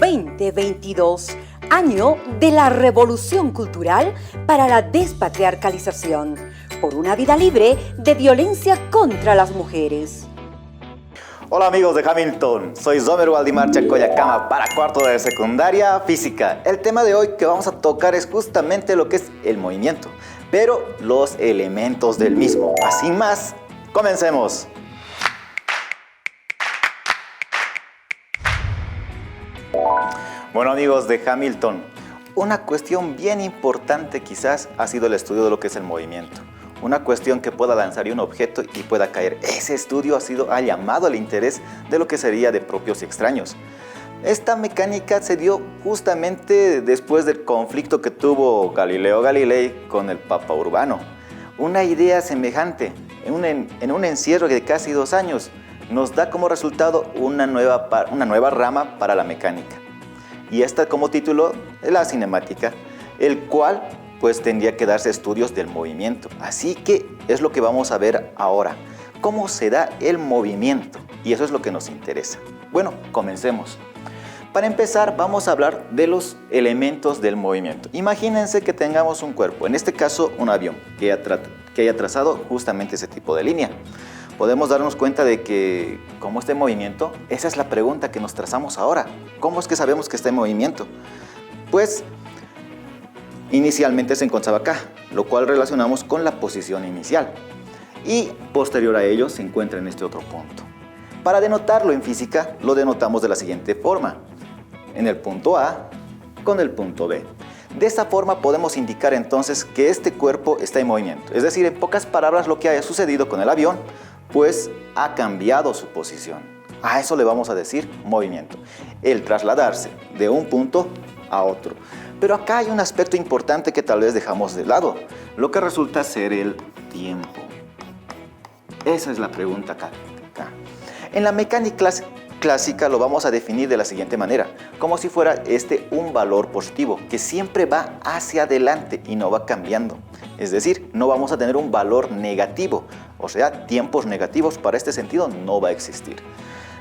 2022, año de la revolución cultural para la despatriarcalización, por una vida libre de violencia contra las mujeres. Hola amigos de Hamilton, soy Zomer Waldimar Chacoyacama para cuarto de secundaria física. El tema de hoy que vamos a tocar es justamente lo que es el movimiento, pero los elementos del mismo. Así más, comencemos. Bueno amigos de Hamilton, una cuestión bien importante quizás ha sido el estudio de lo que es el movimiento. Una cuestión que pueda lanzar un objeto y pueda caer. Ese estudio ha llamado el interés de lo que sería de propios y extraños. Esta mecánica se dio justamente después del conflicto que tuvo Galileo Galilei con el Papa Urbano. Una idea semejante, en un encierro de casi 2 años, nos da como resultado una nueva rama para la mecánica. Y esta como título es la cinemática, el cual pues tendría que darse estudios del movimiento. Así que es lo que vamos a ver ahora, cómo se da el movimiento, y eso es lo que nos interesa. Bueno, comencemos. Para empezar, vamos a hablar de los elementos del movimiento. Imagínense que tengamos un cuerpo, en este caso un avión, que haya trazado justamente ese tipo de línea. Podemos darnos cuenta de que, ¿cómo está en movimiento? Esa es la pregunta que nos trazamos ahora. ¿Cómo es que sabemos que está en movimiento? Pues, inicialmente se encontraba acá, lo cual relacionamos con la posición inicial. Y posterior a ello se encuentra en este otro punto. Para denotarlo en física, lo denotamos de la siguiente forma. En el punto A con el punto B. De esta forma podemos indicar entonces que este cuerpo está en movimiento. Es decir, en pocas palabras, lo que haya sucedido con el avión, pues ha cambiado su posición. A eso le vamos a decir movimiento. El trasladarse de un punto a otro. Pero acá hay un aspecto importante que tal vez dejamos de lado, lo que resulta ser el tiempo. Esa es la pregunta acá. En la mecánica clásica lo vamos a definir de la siguiente manera, como si fuera un valor positivo, que siempre va hacia adelante y no va cambiando. Es decir, no vamos a tener un valor negativo, o sea, tiempos negativos para este sentido no va a existir.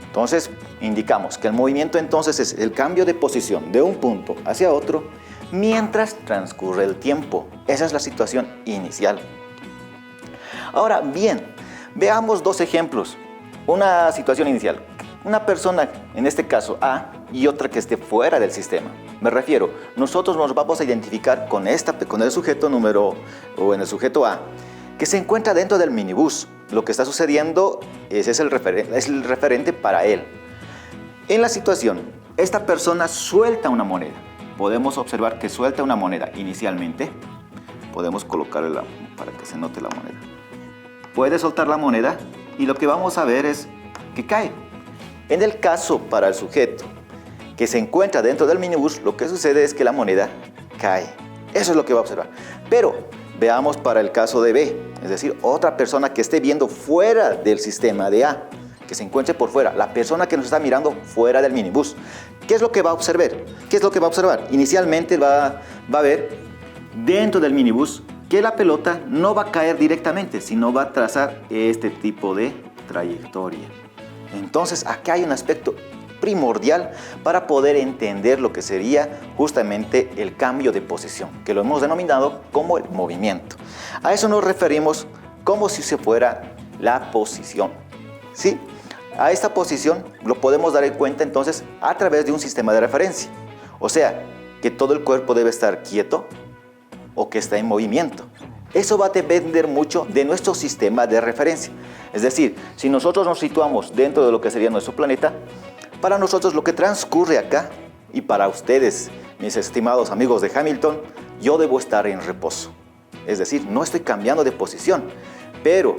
Entonces, indicamos que el movimiento entonces es el cambio de posición de un punto hacia otro mientras transcurre el tiempo. Esa es la situación inicial. Ahora bien, veamos 2 ejemplos. Una situación inicial. Una persona, en este caso A, y otra que esté fuera del sistema. Me refiero, nosotros nos vamos a identificar con el sujeto número, o en el sujeto A, que se encuentra dentro del minibús. Lo que está sucediendo es el referente para él. En la situación, esta persona suelta una moneda. Podemos observar que suelta una moneda inicialmente. Podemos colocarla para que se note la moneda. Puede soltar la moneda y lo que vamos a ver es que cae. En el caso para el sujeto que se encuentra dentro del minibús, lo que sucede es que la moneda cae. Eso es lo que va a observar. Pero veamos para el caso de B, es decir, otra persona que esté viendo fuera del sistema de A, que se encuentre por fuera, la persona que nos está mirando fuera del minibús. ¿Qué es lo que va a observar? ¿Qué es lo que va a observar? Inicialmente va a ver dentro del minibús que la pelota no va a caer directamente, sino va a trazar este tipo de trayectoria. Entonces, acá hay un aspecto primordial para poder entender lo que sería justamente el cambio de posición, que lo hemos denominado como el movimiento. A eso nos referimos como si se fuera la posición. ¿Sí? A esta posición lo podemos dar en cuenta entonces a través de un sistema de referencia. O sea, que todo el cuerpo debe estar quieto o que está en movimiento. Eso va a depender mucho de nuestro sistema de referencia. Es decir, si nosotros nos situamos dentro de lo que sería nuestro planeta, para nosotros lo que transcurre acá, y para ustedes, mis estimados amigos de Hamilton, yo debo estar en reposo. Es decir, no estoy cambiando de posición. Pero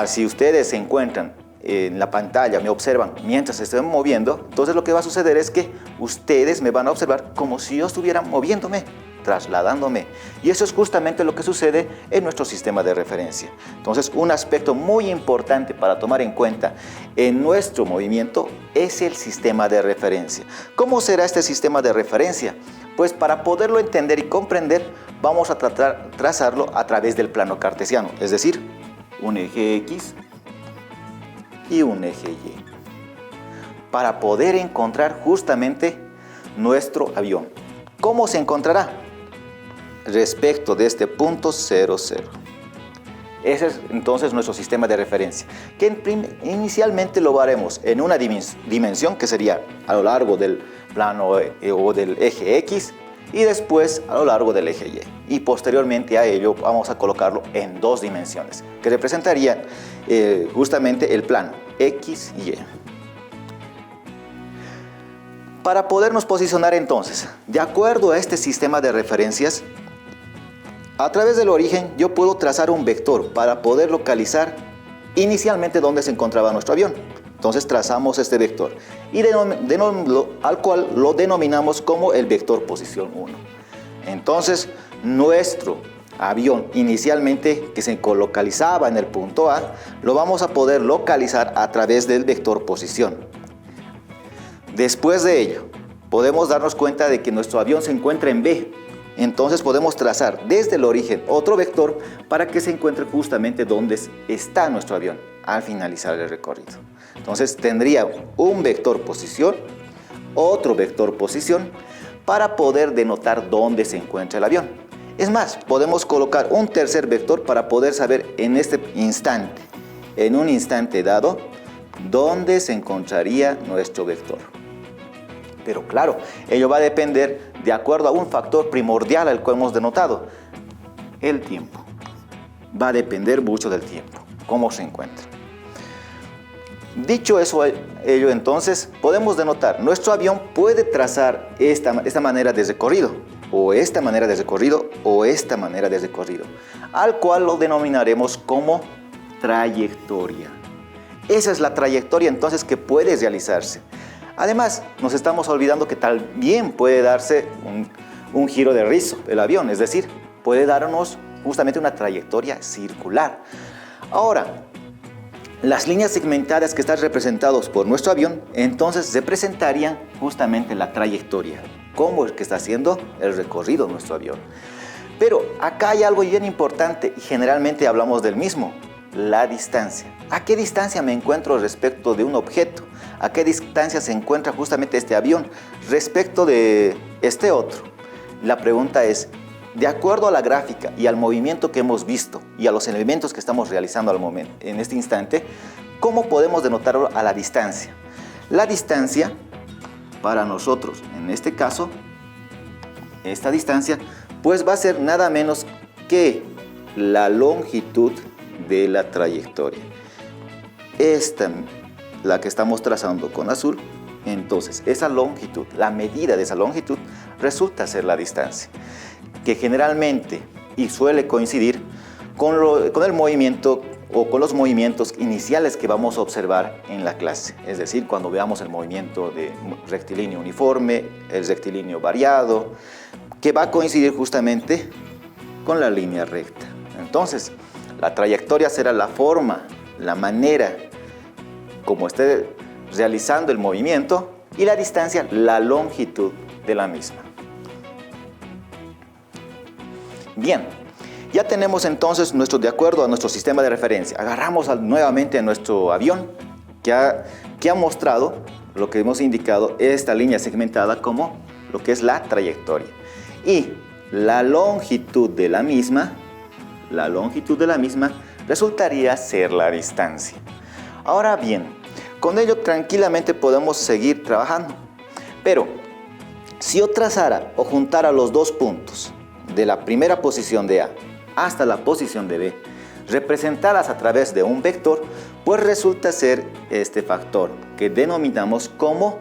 si ustedes se encuentran en la pantalla, me observan mientras se estén moviendo, entonces lo que va a suceder es que ustedes me van a observar como si yo estuviera moviéndome, trasladándome. Y eso es justamente lo que sucede en nuestro sistema de referencia. Entonces, un aspecto muy importante para tomar en cuenta en nuestro movimiento es el sistema de referencia. ¿Cómo será este sistema de referencia? Pues para poderlo entender y comprender, vamos a trazarlo a través del plano cartesiano, es decir, un eje X y un eje Y, para poder encontrar justamente nuestro avión. ¿Cómo se encontrará? Respecto de este punto 0, 0. Ese es entonces nuestro sistema de referencia, que inicialmente lo haremos en una dimensión que sería a lo largo del plano o del eje X, y después a lo largo del eje Y. Y posteriormente a ello vamos a colocarlo en 2 dimensiones, que representarían justamente el plano X y Y. Para podernos posicionar entonces, de acuerdo a este sistema de referencias, a través del origen yo puedo trazar un vector para poder localizar inicialmente dónde se encontraba nuestro avión. Entonces trazamos este vector y al cual lo denominamos como el vector posición 1. Entonces nuestro avión inicialmente que se localizaba en el punto A, lo vamos a poder localizar a través del vector posición. Después de ello, podemos darnos cuenta de que nuestro avión se encuentra en B. Entonces podemos trazar desde el origen otro vector para que se encuentre justamente donde está nuestro avión al finalizar el recorrido. Entonces tendría un vector posición, otro vector posición, para poder denotar dónde se encuentra el avión. Es más, podemos colocar un tercer vector para poder saber en este instante, en un instante dado, dónde se encontraría nuestro vector. Pero claro, ello va a depender de acuerdo a un factor primordial al cual hemos denotado, el tiempo. Va a depender mucho del tiempo, cómo se encuentra. Dicho eso, ello entonces, podemos denotar, nuestro avión puede trazar esta manera de recorrido, o esta manera de recorrido, o esta manera de recorrido, al cual lo denominaremos como trayectoria. Esa es la trayectoria entonces que puede realizarse. Además, nos estamos olvidando que también puede darse un giro de rizo el avión, es decir, puede darnos justamente una trayectoria circular. Ahora, las líneas segmentadas que están representadas por nuestro avión, entonces representarían justamente la trayectoria, cómo es que está haciendo el recorrido nuestro avión. Pero acá hay algo bien importante y generalmente hablamos del mismo, la distancia. ¿A qué distancia me encuentro respecto de un objeto? ¿A qué distancia se encuentra justamente este avión respecto de este otro? La pregunta es, de acuerdo a la gráfica y al movimiento que hemos visto y a los elementos que estamos realizando al momento, en este instante, ¿cómo podemos denotarlo a la distancia? La distancia, para nosotros, en este caso, esta distancia, pues va a ser nada menos que la longitud de la trayectoria. Esta, la que estamos trazando con azul, entonces esa longitud, la medida de esa longitud, resulta ser la distancia, que generalmente y suele coincidir con el movimiento o con los movimientos iniciales que vamos a observar en la clase. Es decir, cuando veamos el movimiento de rectilíneo uniforme, el rectilíneo variado, que va a coincidir justamente con la línea recta. Entonces, la trayectoria será la forma, la manera como esté realizando el movimiento, y la distancia, la longitud de la misma. Bien, ya tenemos entonces de acuerdo a nuestro sistema de referencia. Agarramos nuevamente a nuestro avión que ha mostrado lo que hemos indicado, esta línea segmentada como lo que es la trayectoria. Y la longitud de la misma resultaría ser la distancia. Ahora bien, con ello tranquilamente podemos seguir trabajando. Pero si yo trazara o juntara los dos puntos de la primera posición de A hasta la posición de B, representadas a través de un vector, pues resulta ser este factor que denominamos como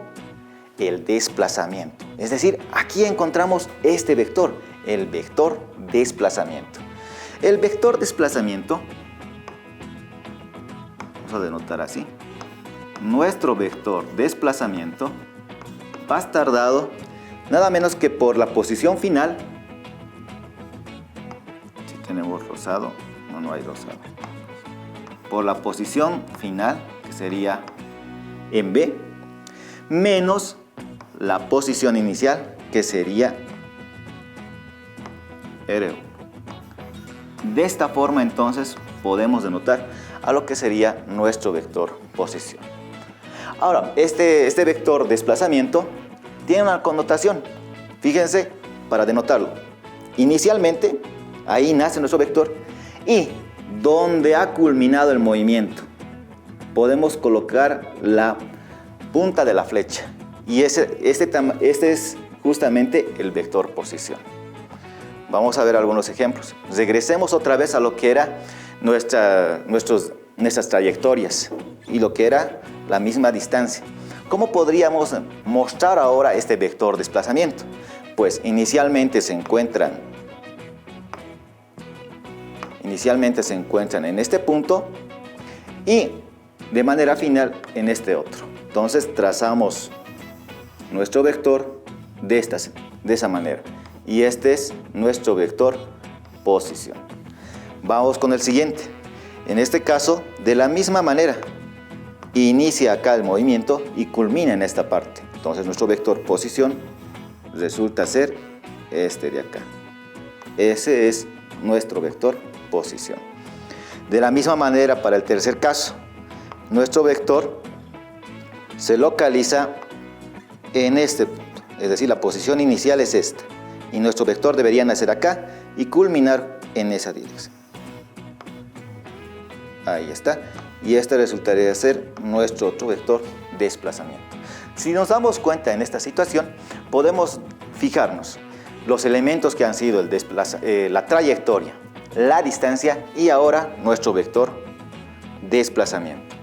el desplazamiento. Es decir, aquí encontramos este vector, el vector desplazamiento. El vector desplazamiento, vamos a denotar así, nuestro vector desplazamiento va a estar dado nada menos que por la posición final. Si tenemos rosado, no hay rosado. Por la posición final, que sería en B, menos la posición inicial, que sería R1. De esta forma, entonces, podemos denotar a lo que sería nuestro vector posición. Ahora, este vector desplazamiento tiene una connotación. Fíjense, para denotarlo. Inicialmente, ahí nace nuestro vector y donde ha culminado el movimiento, podemos colocar la punta de la flecha. Y este es justamente el vector posición. Vamos a ver algunos ejemplos. Regresemos otra vez a lo que era nuestras trayectorias y lo que era la misma distancia. ¿Cómo podríamos mostrar ahora este vector desplazamiento? Pues inicialmente se encuentran en este punto y de manera final en este otro. Entonces trazamos nuestro vector de esa manera. Y este es nuestro vector posición. Vamos con el siguiente. En este caso, de la misma manera, inicia acá el movimiento y culmina en esta parte. Entonces nuestro vector posición resulta ser este de acá. Ese es nuestro vector posición. De la misma manera, para el tercer caso, nuestro vector se localiza en este punto. Es decir, la posición inicial es esta. Y nuestro vector debería nacer acá y culminar en esa dirección. Ahí está. Y este resultaría ser nuestro otro vector desplazamiento. Si nos damos cuenta en esta situación, podemos fijarnos los elementos que han sido la trayectoria, la distancia y ahora nuestro vector desplazamiento.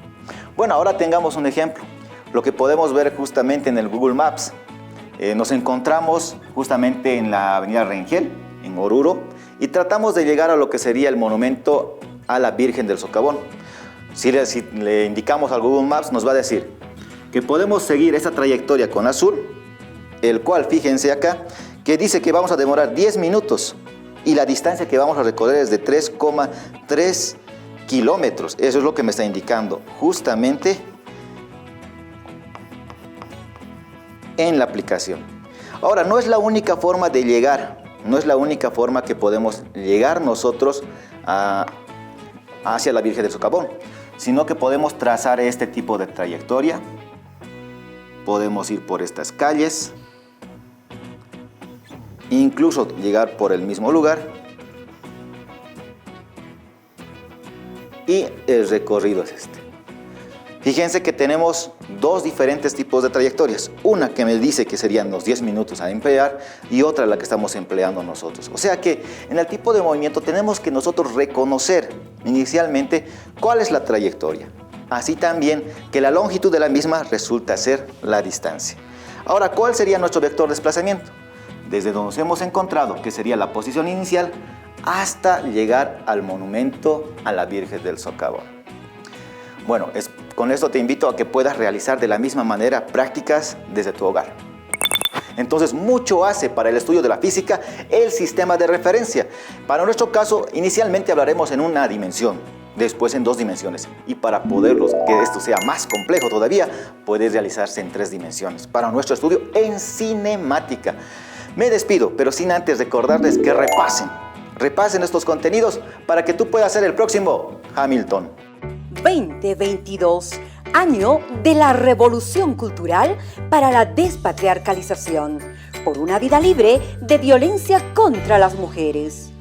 Bueno, ahora tengamos un ejemplo. Lo que podemos ver justamente en el Google Maps. Nos encontramos justamente en la avenida Rengel, en Oruro, y tratamos de llegar a lo que sería el monumento a la Virgen del Socavón. Si le indicamos al Google Maps, nos va a decir que podemos seguir esa trayectoria con azul, el cual, fíjense acá, que dice que vamos a demorar 10 minutos y la distancia que vamos a recorrer es de 3,3 kilómetros. Eso es lo que me está indicando justamente en la aplicación. Ahora, no es la única forma de llegar, no es la única forma que podemos llegar nosotros hacia la Virgen del Socavón, sino que podemos trazar este tipo de trayectoria. Podemos ir por estas calles, incluso llegar por el mismo lugar, y el recorrido es este. Fíjense que tenemos dos diferentes tipos de trayectorias. Una que me dice que serían los 10 minutos a emplear y otra la que estamos empleando nosotros. O sea que en el tipo de movimiento tenemos que nosotros reconocer inicialmente cuál es la trayectoria. Así también que la longitud de la misma resulta ser la distancia. Ahora, ¿cuál sería nuestro vector de desplazamiento? Desde donde nos hemos encontrado, que sería la posición inicial, hasta llegar al monumento a la Virgen del Socavón. Bueno, con esto te invito a que puedas realizar de la misma manera prácticas desde tu hogar. Entonces, mucho hace para el estudio de la física el sistema de referencia. Para nuestro caso, inicialmente hablaremos en una dimensión, después en 2 dimensiones. Y para que esto sea más complejo todavía, puede realizarse en 3 dimensiones. Para nuestro estudio en cinemática. Me despido, pero sin antes recordarles que repasen estos contenidos para que tú puedas ser el próximo Hamilton. 2022, año de la revolución cultural para la despatriarcalización, por una vida libre de violencia contra las mujeres.